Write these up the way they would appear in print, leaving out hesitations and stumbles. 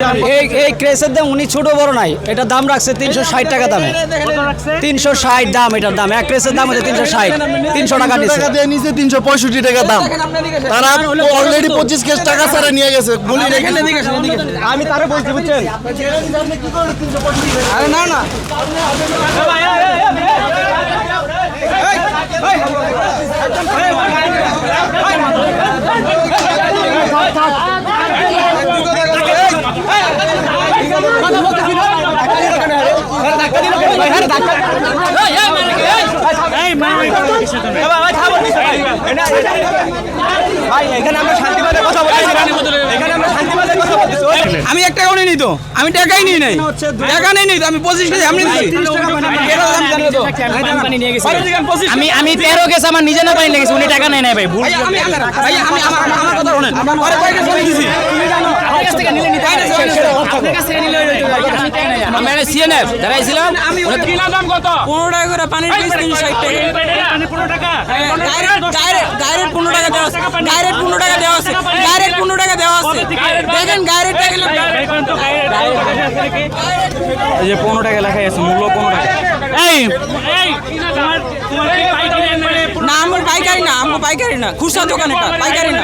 এই ক্রেসের দাম উনি ছোট বড় নাই, এটা দাম রাখছে 360 টাকা দামে। 360 দাম, এটার দাম এক ক্রেসের দাম হচ্ছে 360, 300 টাকা নিচে দিয়ে নিচে 365 টাকা দাম। তারা অলরেডি 25 কেস টাকা ছাড়া নিয়ে গেছে। বলি আমি তারে বলছি, বুঝছেন? আরে না না আমি এক টাকাও নিই তো, আমি টাকাই নিই নাই, টাকা নেই তো আমি 25 কেজি আমি আমি 13 কেজি আমার নিজে না পানি লেগেছে, উনি টাকা নেই নাই ভাই। ভুল আমার কথা শুনেন, আমি সিএনএফ দাঁড়াইছিলাম। আমি কিনা দাম কত? 15 টাকা করে পানির পিস, 360 টাকা। ডাইরেক্ট 15 টাকা দেওয়া আছে, ডাইরেক্ট 15 টাকা দেওয়া আছে, ডাইরেক্ট 15 টাকা দেওয়া আছে। দেখেন ডাইরেক্ট টাকা, এই যে 15 টাকা লেখা আছে, মূল্য 15 টাকা। এই না, আমার পাইকারি না, আমার পাইকারি না, খুচরা দোকান, এটা পাইকারি না,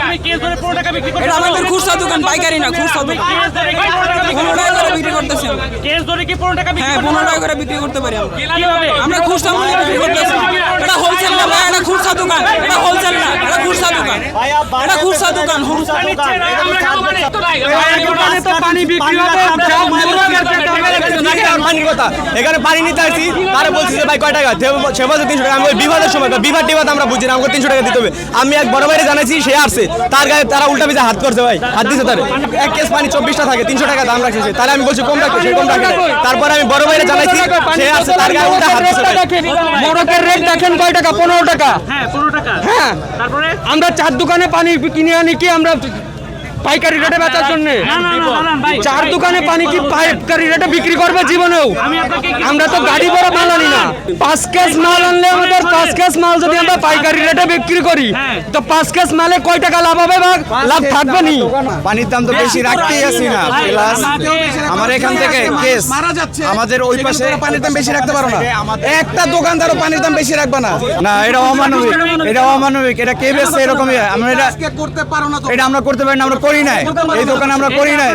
এটা আমাদের খুচরা দোকান, পাইকারি না, খুচরা দোকান। 15 টাকা করে বিক্রি করতেছি, কেস ধরে কি 15 টাকা বিক্রি? হ্যাঁ, 15 টাকা করে বিক্রি করতে পারি আমরা খুচরা মূল্যে বিক্রি করতেছি। এটা হোলসেল না ভাই, এটা খুচরা দোকান, এটা হোলসেল না, এটা খুচরা দোকান, এটা খুচরা দোকান, খুচরা দোকান। পানি বিক্রি হবে, এখানে পানি নিতে আসছি, তারা বলছি যে ভাই কয় টাকা, সে বলছে 300 টাকা। আমি ওই বিবাদের সময়, বিবাদ টিবাদ আমরা বুঝি না, আমাকে 300 টাকা দিতে হবে। আমি এক বড় ভাইরে জানাইছি, সে আসছে, তার গায়ে তারা উল্টা পিছে হাত করছে ভাই, হাত দিচ্ছে তার। এক কেস পানি 24টা থাকে, 300 টাকা দাম রাখছে। তাহলে আমি বলছি কম রাখতে, সে কম রাখে। তারপরে আমি বড় ভাইরে জানাইছি, সে আসছে, তার গায়ে উল্টা হাত দিচ্ছে। মোড়কের রেট দেখেন কয় টাকা? 15 টাকা। হ্যাঁ 15 টাকা। হ্যাঁ, তারপরে আমরা 4 দোকানে পানি কিনে আনি কি আমরা পাইকারি রেটে বেচার জন্য? ভাই 4 দোকানে পানি কি পাইকারি রেটে বিক্রি করবে জীবনেও? আমরা তো গাড়ি ভরা মাল আনি না। 5 কেস মাল আনলে আমাদের 5 কেস মাল যদি আমরা পাইকারি রেটে বিক্রি করি, তো 5 কেস মালে কয় টাকা লাভ হবে? বা লাভ থাকবে নি। পানির দাম তো বেশি রাখতেই আসি না। প্লাস আমার এখান থেকে কেস আমাদের ওই পাশে পানির দাম বেশি রাখতে পারো না। একটা দোকানদারও পানির দাম বেশি রাখবে না। না, এটা অমানবিক, এটা অমানবিক। এটা কে বেচছে এরকমই? আমরা এটা করতে পারো না, এটা আমরা করতে পারি না, আমরা করি নাই, এই দোকানে আমরা করি নাই।